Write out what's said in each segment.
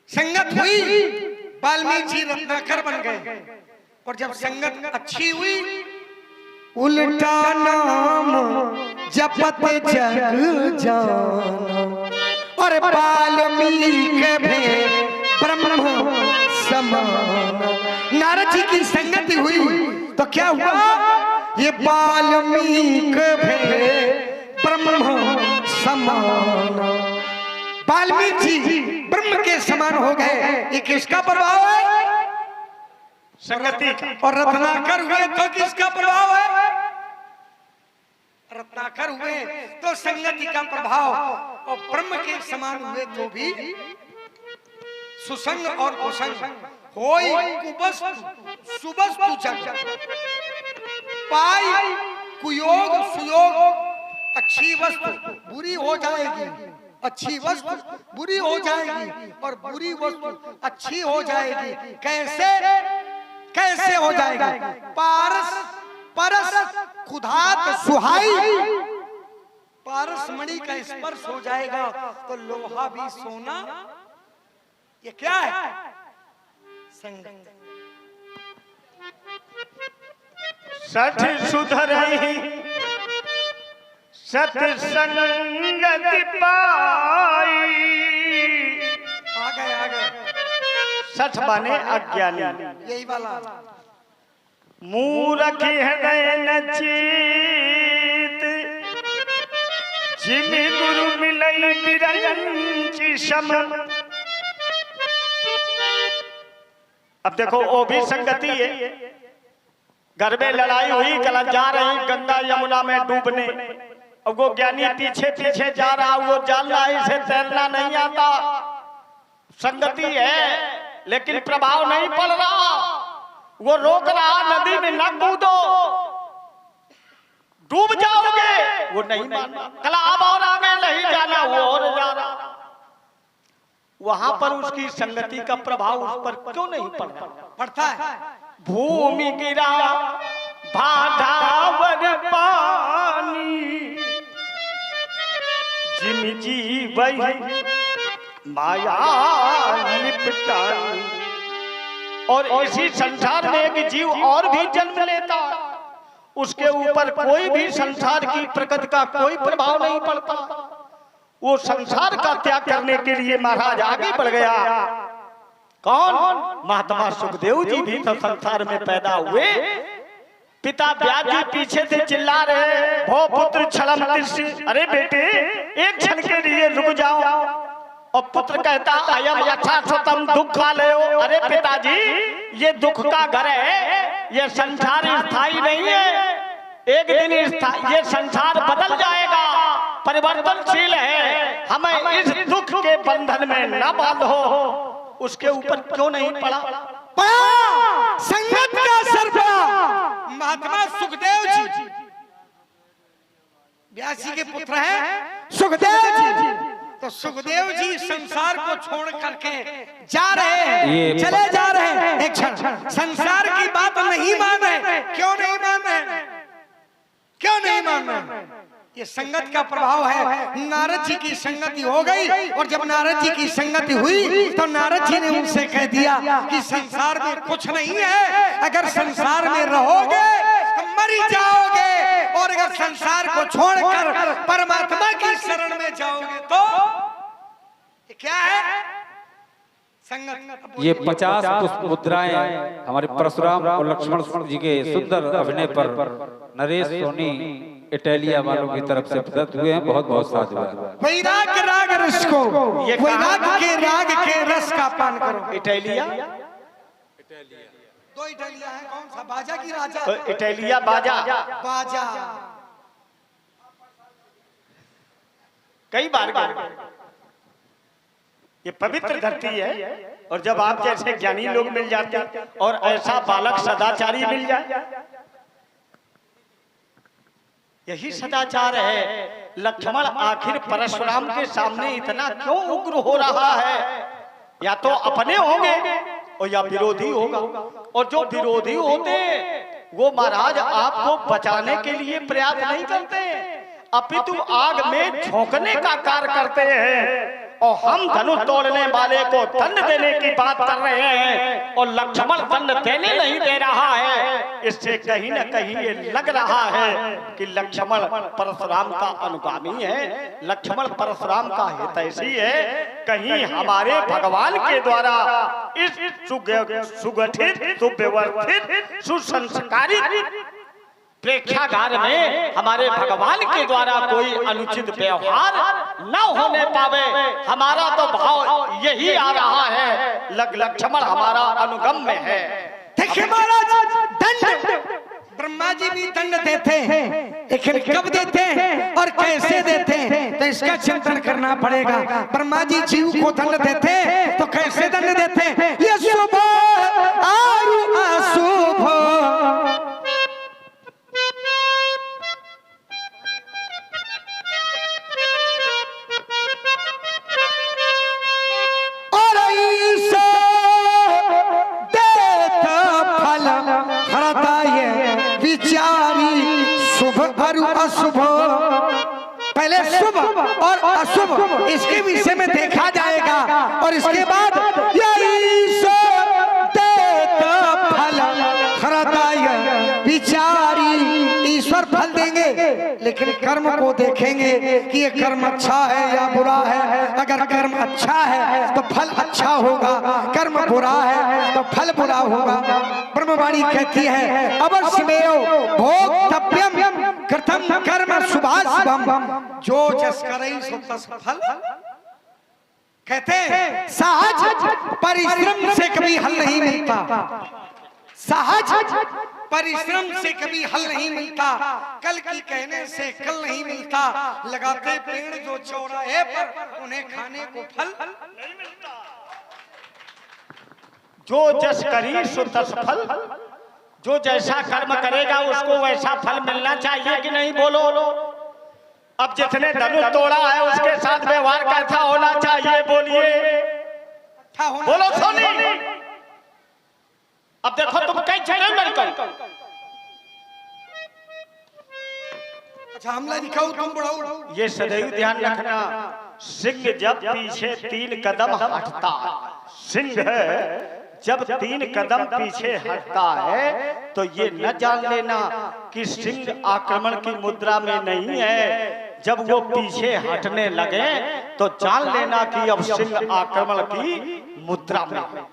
संगत हुई, वाल्मीकि जी रत्नाकर बन गए। और जब संगत अच्छी हुई, उल्टा नाम जपत जग जाना, और वाल्मीकि भे ब्रह्म समान। नारद जी की संगति हुई तो क्या हुआ? ये वाल्मीकि भे ब्रह्म समान। वाल्मीकि जी ब्रह्म के समान हो गए। ये किसका प्रभाव है? संगति। और रत्नाकर हुए तो किसका प्रभाव है? रत्नाकर हुए तो संगति का प्रभाव। और ब्रह्म के समान हुए तो भी सुसंग और कुसंग होई कुवस्तु सुवस्तु जग पाई कुयोग सुयोग। अच्छी वस्तु बुरी हो जाएगी, अच्छी वस्तु बुरी हो जाएगी, और बुरी वस्तु अच्छी हो जाएगी। कैसे कैसे हो जाएगी? पारस परस खुदात सुहाई। पारस मणि का स्पर्श हो जाएगा तो लोहा भी सोना। ये क्या है? संगत। सठ सुधरहि सत्संगति पाई। आ गए। सठ माने अज्ञानी, यही वाला। मूर्ख हृदय न चेत, जिमि गुरु मिलई बिरंचि सम। अब देखो वो भी संगति है। घर में लड़ाई हुई, कल जा रही गंगा यमुना में डूबने। अब वो ज्ञानी पीछे पीछे जा रहा, वो जान रहा इसे तैरना नहीं आता। संगति है लेकिन प्रभाव नहीं पड़ रहा। वो रोक रहा, नदी में न कूदो, डूब जाओगे। वो नहीं माना। कल अब और आगे नहीं जाना, वो और जा रहा। वहां पर उसकी संगति का प्रभाव उस पर क्यों नहीं पड़ता? पड़ता है। भूमि गिरा भाधावर पानी, जिम जी वही माया लिपटानी। और इसी संसार में एक जीव और भी जन्म लेता, उसके ऊपर कोई भी संसार की प्रकृति का कोई प्रभाव नहीं पड़ता। वो संसार का त्याग करने के लिए महाराज आगे बढ़ गया। कौन? महात्मा सुखदेव जी भी तो संसार में पैदा हुए। पिता व्यास जी पीछे से चिल्ला रहे, भो पुत्र छलम तिष्ठि। अरे बेटे एक क्षण के लिए रुक जाओ। और पुत्र कहता, अयम यथा स्वतम दुख ले। अरे पिताजी ये दुख का घर है, ये संसार स्थायी नहीं है। एक दिन ये संसार बदल जाएगा, परिवर्तनशील है। हमें इस दुख के बंधन में न बांधो। उसके ऊपर क्यों नहीं पड़ा? संगत का असर पड़ा। महात्मा सुखदेव जी व्यास जी के पुत्र हैं, सुखदेव जी। तो सुखदेव जी संसार को छोड़ करके जा रहे हैं, चले जा रहे हैं। एक क्षण संसार की बात नहीं मान रहे। क्यों नहीं मान रहे? क्यों नहीं मान रहे? ये संगत का प्रभाव है। नारद जी की संगति हो गई, और जब नारद जी की संगति हुई तो नारद जी ने उनसे कह दिया कि संसार में कुछ नहीं है। अगर संसार में रहोगे तो मर जाओगे, और अगर संसार को छोड़कर परमात्मा की शरण में जाओगे तो ये क्या है? संगत। ये 50 पुष्प मुद्राएं हमारे परशुराम और लक्ष्मण जी के सुंदर अभिनय पर नरेश सोनी इटालिया वालों की तरफ से प्रदत्त हुए हैं। बहुत बहुत साधुवाद। वैराग राग रस को, वैराग के राग के रस का पान करो। इटालिया दो इटालिया है। कौन सा? बाजा की राजा? इटालिया बाजा। बाजा कई बार ये पवित्र धरती है। और जब आप जैसे ज्ञानी लोग मिल जाते हैं और ऐसा बालक सदाचारी मिल जाए, यही सदाचार है। लक्ष्मण आखिर परशुराम के सामने इतना क्यों उग्र हो रहा है? या तो अपने होंगे और या विरोधी होगा। और जो विरोधी होते वो महाराज आपको बचाने के लिए प्रयास नहीं करते, अपितु आग में झोंकने का कार्य करते हैं। और हम धनुष तोड़ने वाले को दंड देने की बात कर रहे हैं और लक्ष्मण दंड देने नहीं दे रहा है। इससे कहीं न कहीं ये लग रहा है कि लक्ष्मण परशुराम का अनुगामी है, लक्ष्मण परशुराम का हितैषी है। कहीं हमारे भगवान के द्वारा इस सुगठित सुव्यवस्थित सुसंस्कारित प्रेक्षागार में हमारे भगवान के द्वारा कोई अनुचित व्यवहार न होने पावे, हमारा तो भाव यही आ रहा है। लक्ष्मण हमारा अनुगम में है। देखिए महाराज, दंड ब्रह्मा जी भी दंड देते हैं, लेकिन कब देते हैं और कैसे देते हैं तो इसका चिंतन करना पड़ेगा। ब्रह्मा जी जीव को दंड देते हैं तो कैसे दंड देते हैं? ये शुभ और अशुभ अशुभ, पहले शुभ और अशुभ इसके विषय में देखा जाएगा और इसके बाद विचारी ईश्वर फल देंगे, लेकिन कर्म को देखेंगे कि ये कर्म अच्छा है या बुरा है। अगर कर्म अच्छा है तो फल अच्छा होगा, कर्म बुरा है तो फल बुरा होगा। ब्रह्मवाणी कहती है अवश्यमेव भोक्तव्यम कृतं कर्म शुभाशुभम, जो जस करई सो तस फल। कहते हैं सहज परिश्रम से कभी हल नहीं मिलता, सहज परिश्रम से कभी हल नहीं मिलता, कल की कहने से कल नहीं मिलता। लगाते पेड़ जो चौराहे पर उन्हें खाने को फल नहीं मिलता। जो जस करी सो तस फल, जो जैसा कर्म करेगा उसको वैसा फल मिलना चाहिए कि नहीं? बोलो। अब जिसने धनुष तोड़ा है उसके साथ व्यवहार कैसा होना चाहिए? बोलिए, बोलो सोनी। अब देखो तुम कई जगह लड़कर अच्छा हमला दिखाओ, तुम बढ़ाओ। ये सदैव ध्यान रखना, सिंह जब पीछे 3 कदम हटता, सिंह जब 3 कदम पीछे हटता है तो ये न जान लेना कि सिंह आक्रमण की मुद्रा में नहीं है। जब वो पीछे हटने लगे तो जान लेना कि अब सिंह आक्रमण की मुद्रा में है।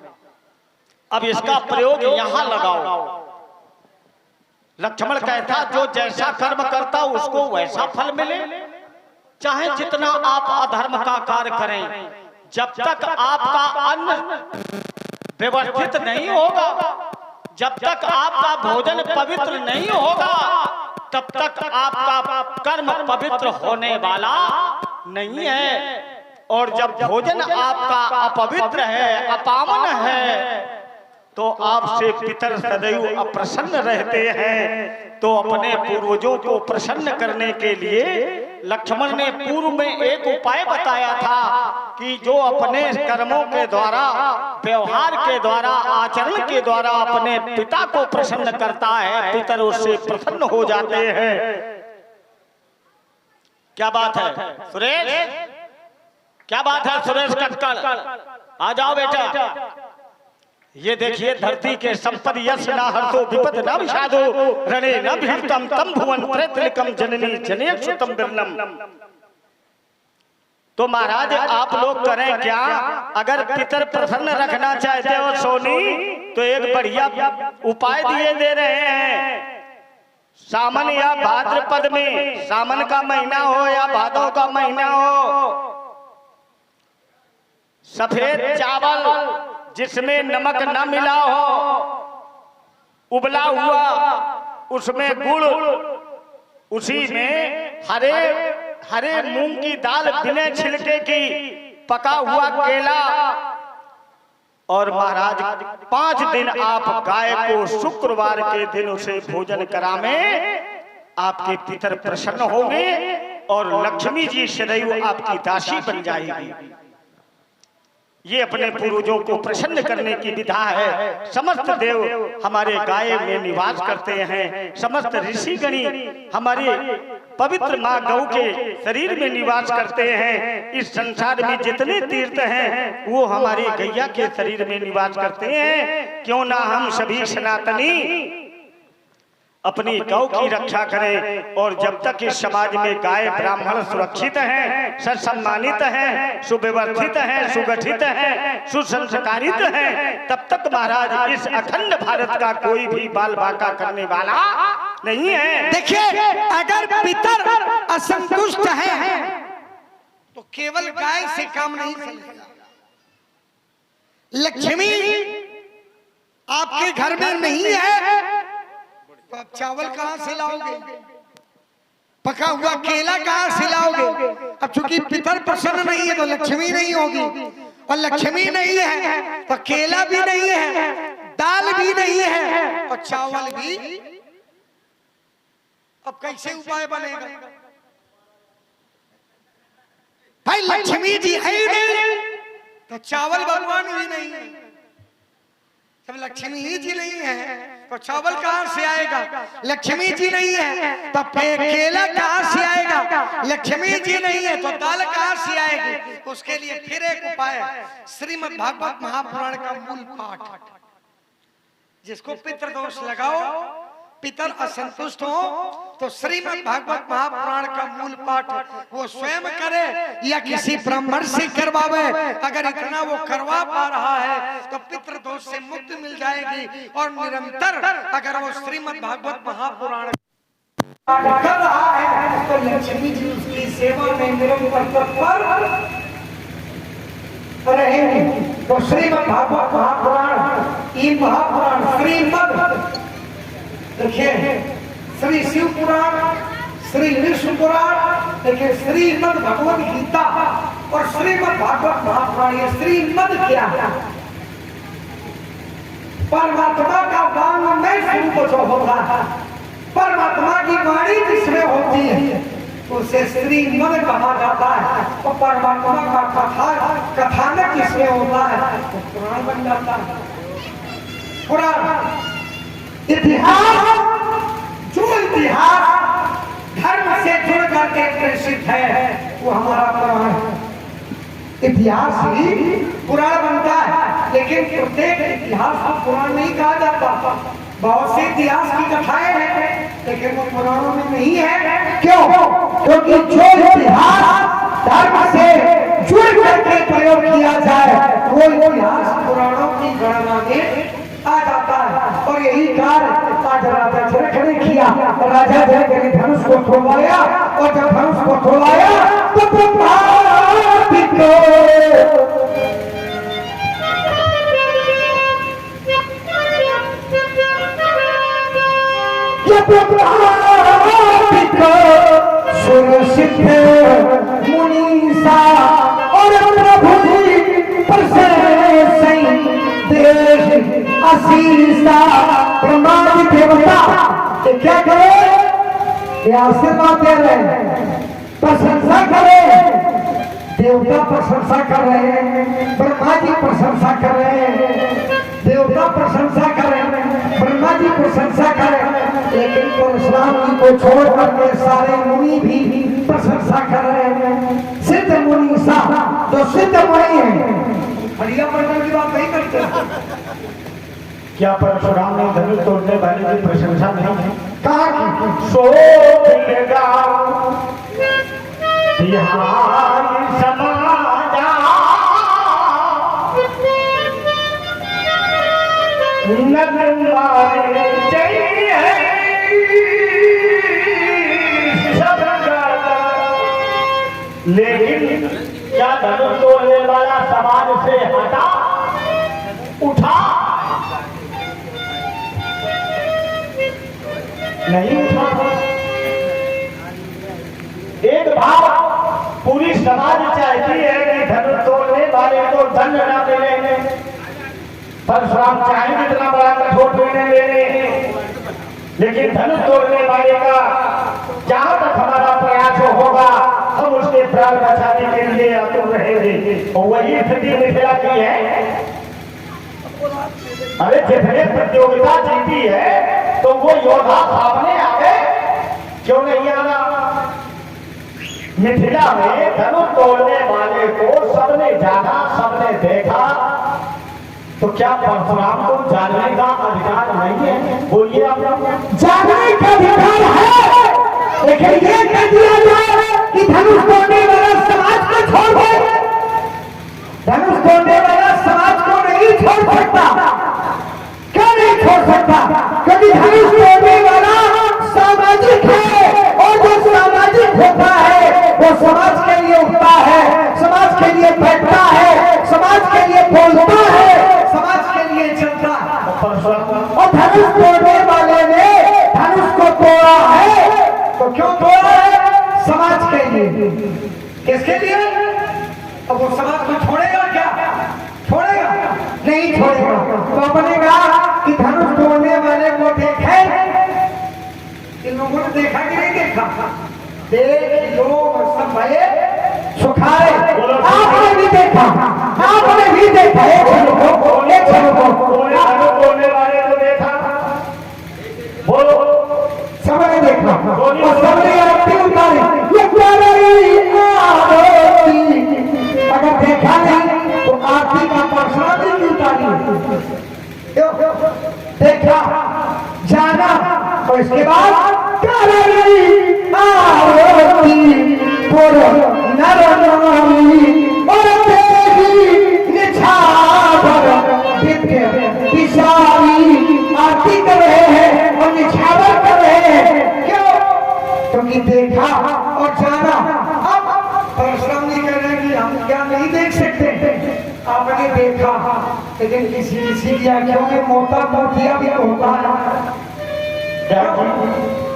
अब इसका प्रयोग यहां लगाओ। लक्ष्मण कहता जो जैसा कर्म करता उसको वैसा फल मिले, चाहे जितना आप अधर्म का कार्य करें, जब तक आपका अन्न व्यवस्थित नहीं होगा, जब तक आपका भोजन पवित्र नहीं होगा, तब तक आपका कर्म पवित्र होने वाला नहीं है। और जब भोजन आपका अपवित्र है, अपावन है, तो आपसे पितर सदैव अप्रसन्न रहते हैं। तो अपने पूर्वजों को प्रसन्न करने के लिए लक्ष्मण ने पूर्व में एक उपाय बताया था कि जो अपने कर्मों के द्वारा, व्यवहार के द्वारा, आचरण के द्वारा अपने पिता को प्रसन्न करता है, पितर उससे प्रसन्न हो जाते हैं। क्या बात है सुरेश? क्या बात है सुरेश कटकल? आ जाओ बेटा। ये देखिए धरती के संपद यश न हर्षो विपद न विषादो रणे न भीतम तम भुवन प्रेतलिकम जननी जनेक सुतम बिरलम। तो महाराज आप लोग करें क्या? अगर पितर प्रसन्न रखना चाहते हो सोनी तो एक बढ़िया उपाय दिए दे रहे हैं। सावन या भाद्रपद में, सावन का महीना हो या भादो का महीना हो, सफेद चावल जिसमें नमक न मिला हो, उबला हुआ, उसमें गुड़, उसी में हरे हरे मूंग की दाल बिना छिलके की, पका हुआ केला, और महाराज 5 दिन आप गाय को शुक्रवार के दिन उसे भोजन करावें, आपके पितर प्रसन्न होंगे और लक्ष्मी जी सदैव आपकी दासी बन जाएगी। ये अपने पूर्वजों को प्रसन्न करने की विधा है। समस्त देव हमारे गाय में निवास करते हैं, समस्त ऋषिगणी हमारे पवित्र माँ गौ के शरीर में निवास करते हैं। इस संसार में जितने तीर्थ हैं वो हमारी गैया के शरीर में निवास करते हैं। क्यों ना हम सभी सनातनी अपनी गौ की रक्षा करें। और जब तक इस समाज में गाय ब्राह्मण सुरक्षित हैं, सत्सम्मानित हैं, सुव्यवस्थित हैं, सुगठित हैं, सुसंस्कारित हैं, तब तक महाराज इस अखंड भारत का कोई भी बाल बांका करने वाला नहीं है। देखिए, अगर पितर असंतुष्ट है तो केवल गाय से काम नहीं चलेगा। लक्ष्मी आपके घर में नहीं है तो आप चावल कहां से लाओगे, पका हुआ केला कहां से लाओगे। अब चूंकि पितर प्रसन्न नहीं है तो लक्ष्मी नहीं होगी, और लक्ष्मी नहीं है तो केला भी नहीं है, दाल भी नहीं है और चावल भी। अब कैसे उपाय बनेगा भाई? लक्ष्मी जी है ही नहीं तो चावल भगवान भी नहीं है। जब लक्ष्मी ही जी नहीं है तो चावल कहां से आएगा? लक्ष्मी जी नहीं है तो केला कहां से आएगा? लक्ष्मी जी नहीं है तो दाल कहां से आएगी? उसके लिए फिर एक उपाय है, श्रीमद् भागवत महापुराण का मूल पाठ। जिसको पितृदोष लगाओ, पितर असंतुष्ट हो, तो श्रीमद् भागवत महापुराण का मूल पाठ वो स्वयं करे या किसी ब्राह्मण से करवावे। अगर इतना वो करवा पा रहा है तो पितृदोष से मुक्ति मिल जाएगी। और निरंतर अगर वो श्रीमद् भागवत महापुराण कर रहा है तो लक्ष्मी जी उसकी सेवा में निरंतर तत्पर रहेंगे। तो श्रीमद् भागवत महापुराण, ये महापुराण श्रीमद्, देखिए, श्री शिव पुराण, श्री विष्णु पुराण, देखिए श्रीमद् भगवद गीता और श्रीमद् भागवत महापुराण, ये श्रीमद् क्या है? परमात्मा का वांग्मय स्वरूप जो होता है, परमात्मा की वाणी जिसमें होती है उसे श्रीमद् कहा जाता है। और परमात्मा का कथानक जिसमें होता है तो पुराण बन जाता है। पुराण इतिहास, जो इतिहास धर्म से जुड़ करके प्रेषित है वो हमारा पुराण है। इतिहास ही पुराण बनता है, लेकिन प्रत्येक इतिहास को पुराण नहीं कहा जाता। बहुत से इतिहास की कथाएं हैं लेकिन वो पुराणों में नहीं है। क्यों? क्योंकि जो इतिहास धर्म से जुड़ करके प्रयोग किया जाए वो इतिहास पुराणों की गणना में आ जाता है। और यही कार्य आज राजा जनक ने किया। राजा जनक ने धनुष को तोड़वाया, और जब धनुष को तोड़वाया तो सुरसिद्ध मुनीसा और प्रभु असीसा ब्रह्मादि देवता क्या करे? आशीर्वाद दे रहे हैं, प्रशंसा करे। देवता प्रशंसा कर रहे हैं, ब्रह्मा जी प्रशंसा कर रहे हैं, देवता प्रशंसा कर रहे हैं, ब्रह्मा जी प्रशंसा कर रहे हैं, लेकिन परशुराम जी को छोड़ करके सारे मुनि भी प्रशंसा कर रहे हैं। सिद्ध मुनि सा जो सिद्ध मुनि है, हरिया प्रकार की बात नहीं करते। क्या परशुराम ने धनुष तोड़ने वाले की प्रशंसा नहीं है? कहा सो मिलेगा बिहार समाजा नगमारे चाहिए सब गाता। लेकिन क्या धनुष तोड़ने वाला समाज से हटा उठा? नहीं उठा। एक भाव पूरी समाज चाहती है कि धनुष तोड़ने वाले को दंड न मिले। परशुराम चाहे इतना बड़ा कठोर निर्णय लेने, लेकिन धनुष तोड़ने वाले का जहां तक हमारा प्रयास होगा हम उसके प्राण बचाने के लिए आतुर रहे। रहेंगे। और वही स्थिति मिथिला की है। अरे जितने प्रतियोगिता जीती है तो वो योद्धा सामने आवे, क्यों नहीं आना? मिथिला में धनुष तोड़ने वाले को सबने जाना, सबने देखा, तो क्या परशुराम को जानने का अधिकार नहीं है? बोलिए आप। जानने का अधिकार है, लेकिन ये कह दिया जाए कि धनुष तोड़ने वाला समाज को छोड़ दे। धनुष तोड़ने वाला समाज को नहीं छोड़ सकता। क्यों नहीं छोड़ सकता? क्योंकि धनुष तोड़ने वाला सामाजिक है, और जो सामाजिक होता है वो समाज के लिए उठता है, समाज के लिए बैठता है, समाज के लिए बोलता है, समाज के लिए चलता है। और धनुष तोड़ने वाले ने धनुष को तोड़ा है, तो क्यों तोड़ा है? समाज के लिए। किसके लिए? अब वो समाज को छोड़ेगा क्या? छोड़ेगा? नहीं छोड़ेगा। तो अपने कहा कि धनुष तोड़ने वाले को देखे, इन लोगों ने देखा कि नहीं देखा? देख लोग सब भये सुखाए। आपने भी देखा, आपने भी देखा। एक क्षण को बोलने वाले को देखा, बोलो। सबने देखा और सबने आरती उतारी। ये क्या रही आरती? अगर देखा नहीं तो आरती का परसाद ही उतारी। देखा, जाना, और इसके बाद क्या रही आरती? बोलो नर नारी और देवी निछावर दिव्य विशाली आरती कर रहे हैं और निछावर कर रहे हैं। क्यों? क्योंकि देखा और जाना। अब परशुराम जी कह रहे हैं कि हम क्या नहीं देख सकते? आपने देखा, लेकिन किसी किसी की आंखों में मोटा मोतिया भी होता है।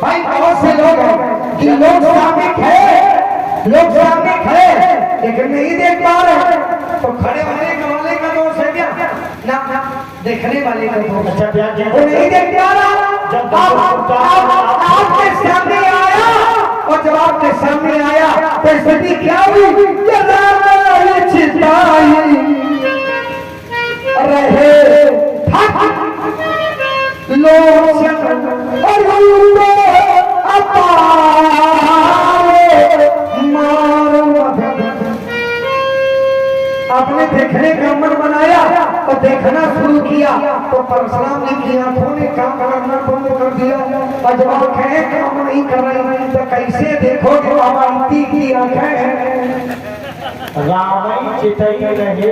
भाई बहुत से लोग हैं कि लोग सामने खड़े, लोग सामने खड़े लेकिन नहीं देख पा रहे। तो खड़े होने वाले का दोष है क्या? ना, देखने वाले का दोष। अच्छा भैया जी, वो नहीं देख पा रहा। जब आपके सामने आया, और जब आपके सामने आया तो स्थिति क्या हुई? चिताई रहे लोग और आपने देखने का मन बनाया और देखना शुरू किया, तो परशुराम जी की आंखों ने काम करना बंद कर दिया। और जब आंखें काम नहीं कर रही तो कैसे देखोगे? अवंती की आंखें हैं। रावण चितई रहे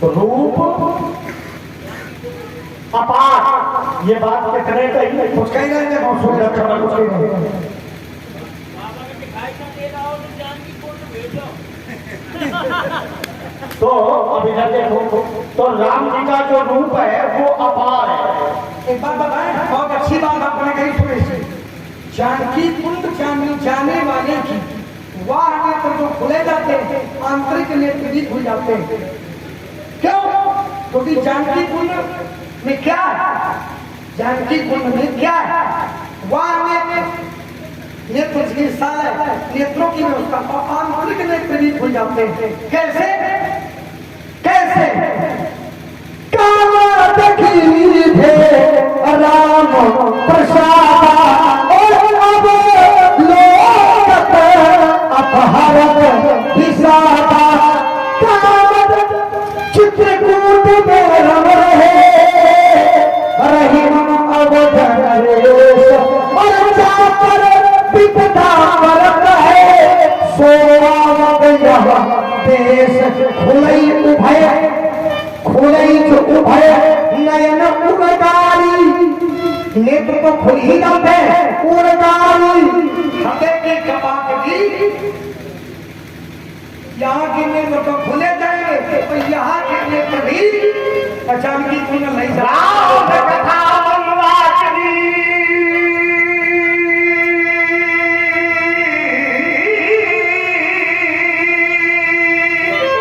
रूप अपार। ये बात कितने कही? कुछ कही नहीं, बहुत सुंदर खबर कुछ कही नहीं। तो अब इधर देखो, तो राम जी का जो रूप है वो अपार है। एक बात बताएं, बहुत अच्छी बात आपने कही थोड़ी सी। जानकी कुंड जाने वाले की वाह नेत्र जो खुले जाते हैं, आंतरिक नेत्र भी खुल जाते हैं। क्यों? क्योंकि जानकी कुंड में क्या है? जानकी कुंड में क्या है? वाह नेत्र की साल है, नेत्रों की व्यवस्था, और आंतरिक नेत्र भी खुल जाते हैं। कैसे? कैसे? काला देखी थे राम प्रसाद और अब लोक अपहरत विसादा। कामद चित्रकूट में रम रहे रहीम अवध नरेश, और जाकर विपदा परत है सोआवत यह देश। खुलई उभय, खुलई जो उभय नयन उड़गारी, नेत्र तो खुल ही जाते हैं, उड़गारी हृदय की कपाट की। यहाँ के नेत्र तो खुले जाएंगे, तो यहाँ के नेत्र भी अचानक ही खुलने नहीं जाएंगे।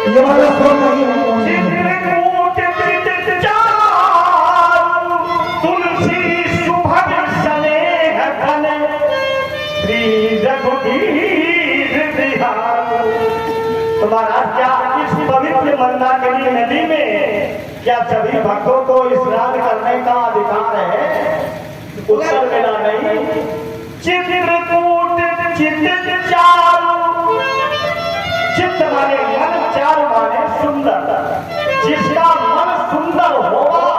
ये वाला सुन नहीं है। तुलसी सुभग स्नेह घन श्री रघुवीर बिहार। इस पवित्र मंदाकिनी नदी में क्या सभी भक्तों को स्नान करने का अधिकार है? उत्तर मिला नहीं। चित्रकूट चित्त चारु, चित्त माने मन, चारु माने सुंदर। जिसका मन सुंदर होगा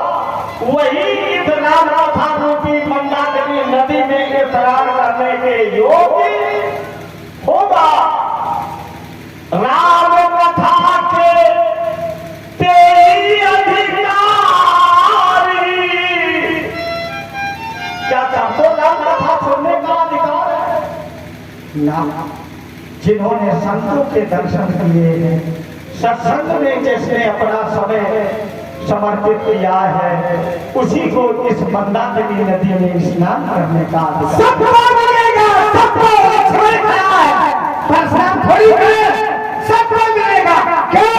वही इस राम कथा रूपी मंदाकिनी नदी में स्नान करने के योग्य होगा। राम कथा के तेरी अधिकारी, क्या सबको राम कथा सुनने का अधिकार है? ना। जिन्होंने संतों के दर्शन किए, सत्संग में जिसने अपना समय समर्पित किया है, उसी को इस मंदाकिनी नदी में स्नान करने का अधिकार। सबको मिलेगा, सबको थोड़ी सबको मिलेगा। क्यों?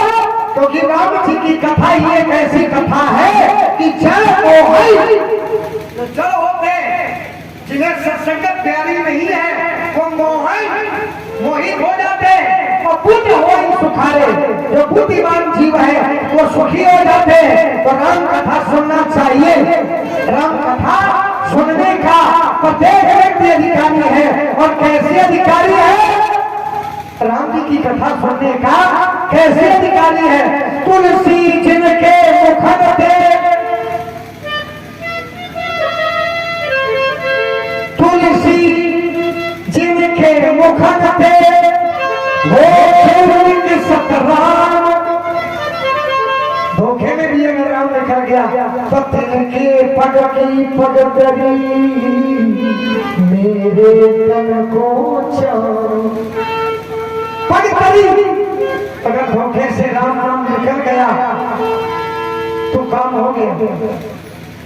क्योंकि राम जी की कथा ही एक ऐसी कथा है कि जड़ वो है जो जड़ होते जिन्हें सत्संगत प्यारी नहीं है वो मोहित हो जाते हैं और बुद्ध हो सुखारे। जो बुद्धिमान जीव है वो सुखी हो जाते हैं। तो राम कथा सुनना चाहिए। राम कथा सुनने का प्रत्येक व्यक्ति अधिकारी है। और कैसे अधिकारी है? राम जी की कथा सुनने का कैसे अधिकारी है? तुलसी जिनके मुखन थे, तुलसी जिनके मुखन थे वो सतराम। धोखे में भी अगर राम लिखा गया तो तिनके पग की पगडरी मेरे तन को पगडरी। अगर धोखे से राम नाम निकल गया तो काम हो गया।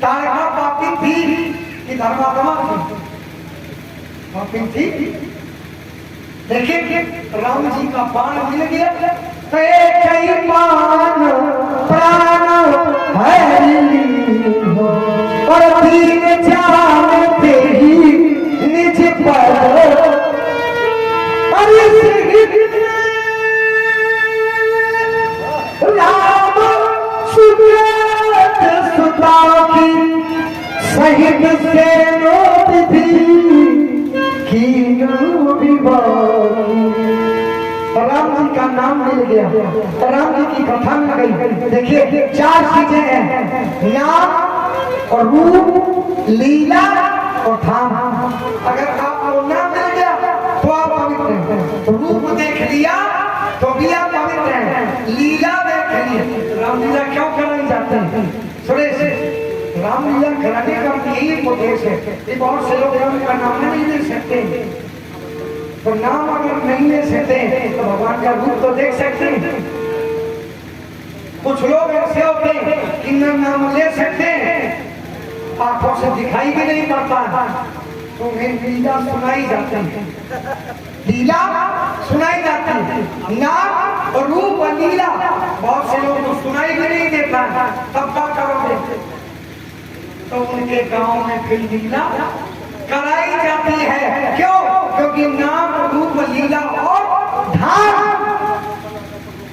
तारका पापी थी कि धर्मात्मा थी? पापी थी। देखिए राम जी का बाण मिल गया तो एक ही बाण प्राण हरि और तीन जानते ही निज पर। राम सुजात सुता की सहित से नोट थी की राम जी का नाम मिल गया। राम जी की कथा मिल गई। देखिए 4 चीजें हैं, नाम और रूप, लीला और धाम। अगर आपको नाम मिल गया तो आप पवित्र हैं। रूप देख लिया तो भी आप पवित्र हैं। लीला देख ली। रामलीला क्यों कराई जाती है? सुरेश, रामलीला कराने का यही उद्देश्य है कि बहुत से लोग राम का नाम नहीं ले सकते। तो नाम अगर नहीं ले सकते तो भगवान का रूप तो देख सकते हैं। कुछ लोग ऐसे होते हैं कि नाम ले सकते हैं, आंखों से दिखाई भी नहीं पड़ता, तो उन्हें लीला सुनाई जाती है। लीला सुनाई जाती है। नाम और रूप और लीला बहुत से लोग तो सुनाई भी नहीं देता, तब क्या करोगे? तो उनके गांव में फिर लीला कराई जाती है। क्यों? क्योंकि नाम, रूप, लीला और धाम।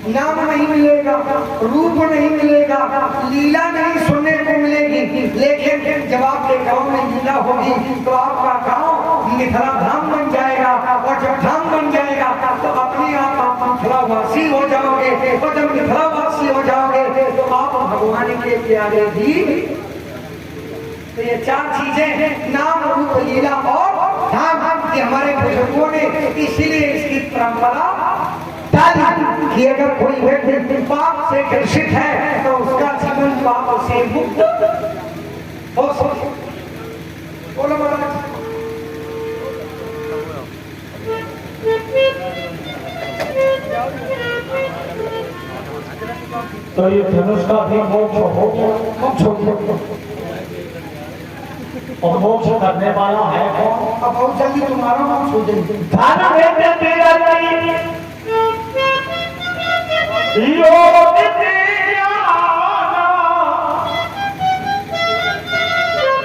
नाम नहीं मिलेगा, रूप नहीं मिलेगा, लीला नहीं सुनने को मिलेगी। लेकिन जब आपके गांव में लीला होगी तो आपका गांव मिथिला धाम बन जाएगा। और जब धाम बन जाएगा तो अपने आप मिथिलावासी हो जाओगे। और जब मिथिलावासी हो जाओगे तो आप भगवान के प्यारे भी। तो ये 4 चीजें, नाम, रूप, लीला और धाम, कि हमारे बुजुर्गों ने इसीलिए इसकी परंपरा डाली कि अगर कोई व्यक्ति पाप से ग्रसित है तो उसका जीवन पाप से मुक्त हो सके। बोलो महाराज। तो ये धनुष का भी मोक्ष हो गया। मोक्ष हो गया। और मोक्ष करने वाला है कौन? अब बहुत जल्दी तुम्हारा मोक्ष हो जाएगा। धन भेद तेरी योग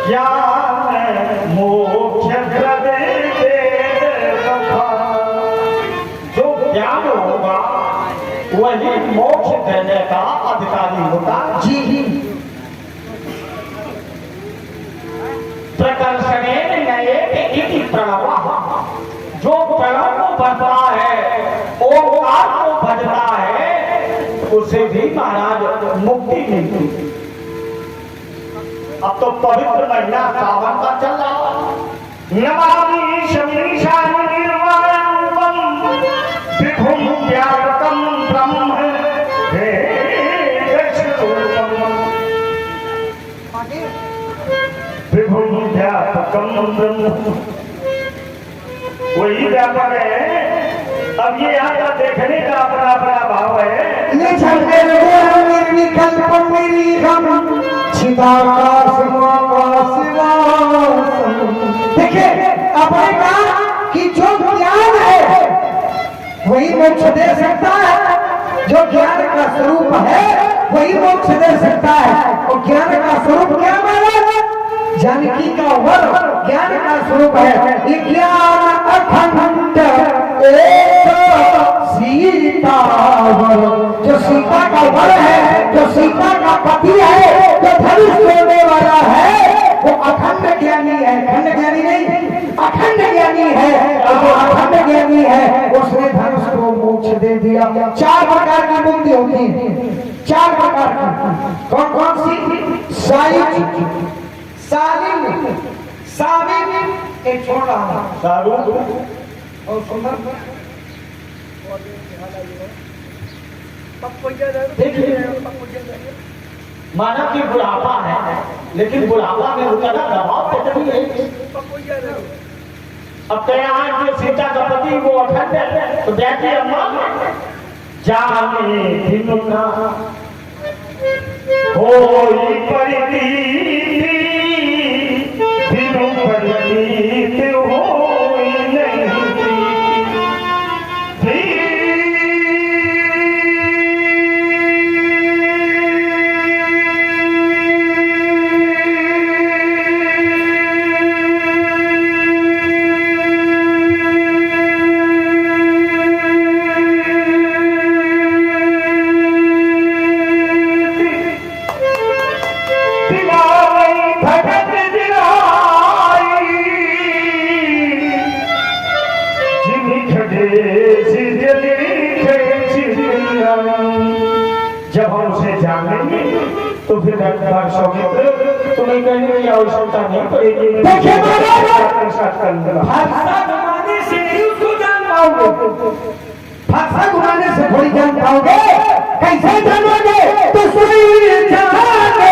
ज्ञान मोक्ष जो ज्ञान होगा वही मोक्ष देने का अधिकारी होता है। जी जी। प्रकर्षणे नये इति प्रणवः, जो प्रणव को भजता है, ओंकार को भजता है, उसे भी महाराज मुक्ति मिलती है। अब तो पवित्र महीना सावन का चल रहा है। नमामि शमीशानि निर्वाणरूपं विभुं व्यापकं ब्रह्म वेदस्वरूपं, विभुं व्यापकं ब्रह्म, वही व्यापक है। अब ये यहाँ का देखने का अपना अपना भाव है। देखिए अपने कहा कि जो ज्ञान है वही मोक्ष दे सकता है, जो ज्ञान का स्वरूप है वही मोक्ष दे सकता है। और ज्ञान का स्वरूप क्या माना? जानकी का वर ज्ञान का स्वरूप है। ये ज्ञान अखंड एक सीता वर, जो सीता का वर है, जो सीता का पति है, जो धनुष तोड़ने वाला है, वो अखंड ज्ञानी है। खंड ज्ञानी नहीं, अखंड ज्ञानी है। और जो अखंड ज्ञानी है उसने धनुष को मोक्ष दे दिया। 4 प्रकार की मुक्ति होती है, 4 प्रकार की। कौन कौन सी? साइज, सालिम, साबिन, एक छोड़ रहा हूं सारू और सुंदर। माना कि बुढ़ापा है, लेकिन बुढ़ापा में उतना दबाव तो नहीं है। अब कह आज जो सीता का पति वो अखंड है, तो देखिए अम्मा जाने दिनुना होई परिणीति, दिनु परिणीति होई नहीं जब हम उसे जानेंगे तो फिर तुम्हें कहने की आवश्यकता नहीं पड़ेगी। भाषा घुमाने से नहीं उसको जान पाओगे, भाषा घुमाने से थोड़ी जान पाओगे। कैसे जानोगे? तो सुनिए जाने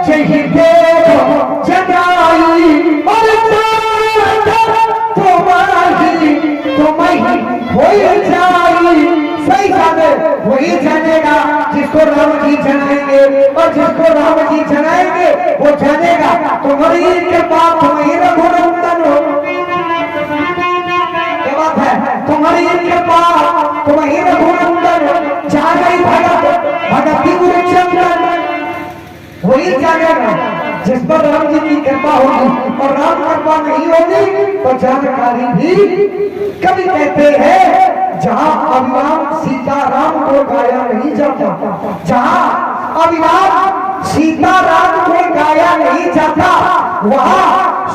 यही देखो जगाई और तुम्हारी हो जाई। सही जाने वही जानेगा जिसको राम जी जनाएंगे, और जिसको राम जी जनाएंगे वो जानेगा। तुम्हारी के पास तुम्हारी रघुनंदन हो, क्या बात है? तुम्हारी के पास तुम्हारी रघुनंदन जहाँ गई भगत भगती गुरु चंदन, वही जानेगा जिस पर राम जी की कृपा होगी। और राम कृपा नहीं होगी तो जानकारी भी। कभी कहते हैं जहाँ अभिराम सीताराम को गाया नहीं जाता, जहाँ अभिराम सीताराम को गाया नहीं जाता, वहाँ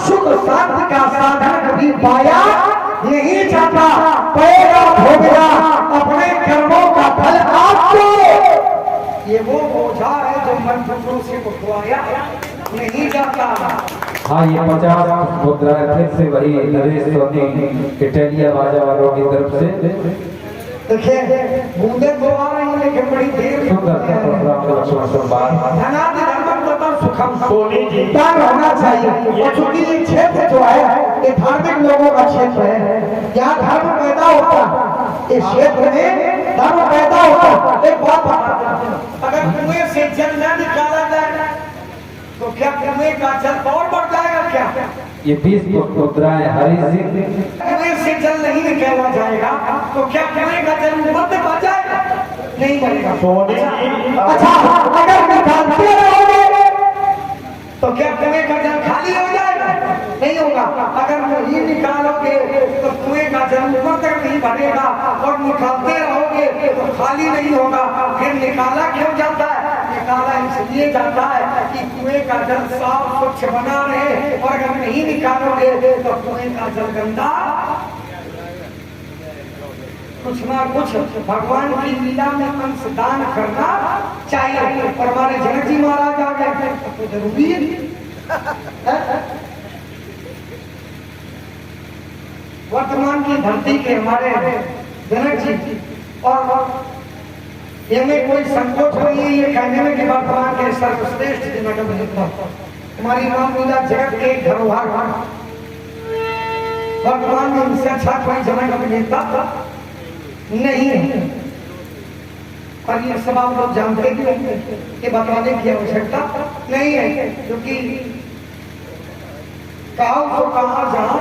सुख शांति का साधन कभी पाया नहीं जाता। पैदा भोगना अपने कर्मों का फल आपको, ये वो बोझा है जो मन दूसरों से उठवाया नहीं जाता। हाँ, ये 50 मुद्राएं फिर से वही नरेश सोनी इटालिया बाजा वालों की तरफ से। देखिए बूंदे तो आ रही है लेकिन बड़ी देर सोनी जी दान होना चाहिए। और चूंकि ये क्षेत्र जो है ये धार्मिक लोगों का क्षेत्र है, यहाँ धर्म पैदा होता है, इस क्षेत्र में धर्म पैदा होता। एक बात अगर कुएं से जल न निकाला जाए तो क्या कुएं का जल और बढ़ जाएगा क्या? ये 20 मुद्राएं हरी सिंह। कुएं से जल नहीं निकाला जाएगा तो क्या कुएं का जल ऊपर से बढ़ जाएगा? नहीं बनेगा। सोने की अच्छा, अगर निकालते रहोगे तो क्या कुएं का जल खाली हो जाएगा? नहीं होगा। अगर नहीं निकालोगे तो कुएं का जल ऊपर तक नहीं भरेगा, और निकालते रहोगे तो खाली नहीं होगा। फिर निकाला क्यों जाता है? निकाला इसलिए जाता है कि कुएं का जल साफ स्वच्छ बना रहे, और अगर नहीं निकालोगे तो कुएं का जल गंदा। कुछ ना कुछ भगवान की लीला में अंशदान करना चाहिए। और हमारे जनक जी महाराज आ गए तो जरूरी है। वर्तमान की धरती के हमारे जनक जी, और इनमें कोई संकोच नहीं है ये कहने में कि वर्तमान के सर्वश्रेष्ठ जनक हमारी रामलीला जगत के धरोहर, वर्तमान में इनसे अच्छा कोई जनक अभिनेता नहीं है। और ये सब आप लोग जानते भी हैं कि बताने की आवश्यकता नहीं है, क्योंकि कहा तो कहा जहां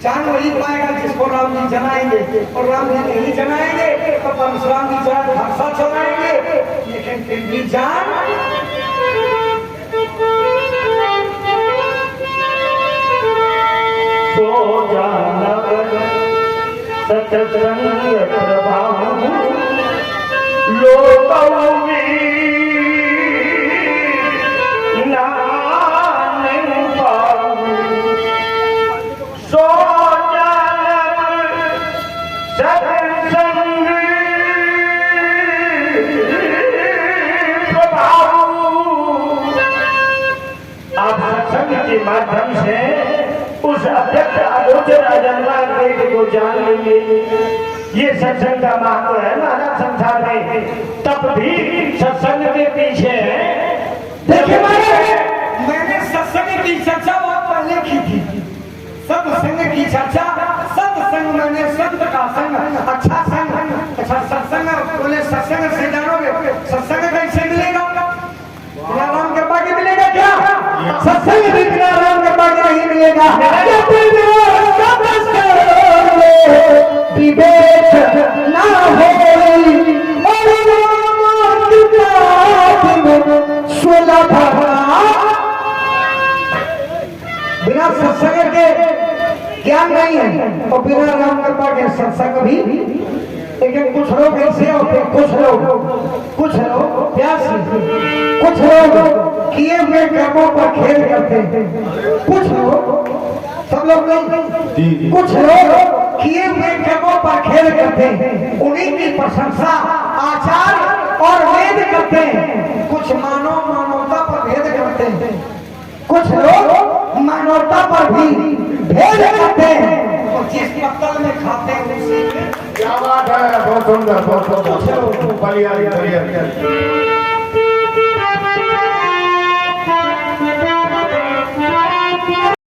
चांद वही पाएगा जिसको राम जी जनाएंगे, और राम जी नहीं जनाएंगे तो परशुराम जी चाहे भाषा चलाएंगे, लेकिन फिर भी जान सो जानव सत्संग प्रभाव लोकवी नान पाऊ। सो जानव सत्संग प्रभाव। आप सत्संग के माध्यम से उस अव्यक्त अगोचर अजन्मा वेद को जान लेंगे। ये सत्संग का महत्व है मानव संसार में। तब भी सत्संग के पीछे देखिए, मैंने सत्संग की चर्चा बहुत पहले की थी। सत्संग की चर्चा, सत्संग मैंने संत का संग, अच्छा संग। अच्छा, सत्संग बोले सत्संग से जानोगे, सत्संग कैसे मिलेगा? बिना राम कृपा के मिलेगा क्या? सत्संग भी बिना राम कृपा के नहीं मिलेगा। विवेक ना हो बिना सत्संग के ज्ञान नहीं है, और बिना राम कृपा के सत्संग भी। लेकिन कुछ लोग ऐसे होते, कुछ लोग प्यास, कुछ लोग किए हुए कर्मों पर खेल करते हैं, कुछ लोग, सब लोग नहीं, कुछ लोग किए हुए कर्मों पर खेल करते हैं, उन्हीं की प्रशंसा आचार और वेद करते हैं। कुछ मानवता पर भेद करते हैं, कुछ लोग मानवता पर भी भेद करते हैं। और जिस पत्तल में खाते हैं उसी में। क्या बात है, बहुत सुंदर, बहुत सुंदर।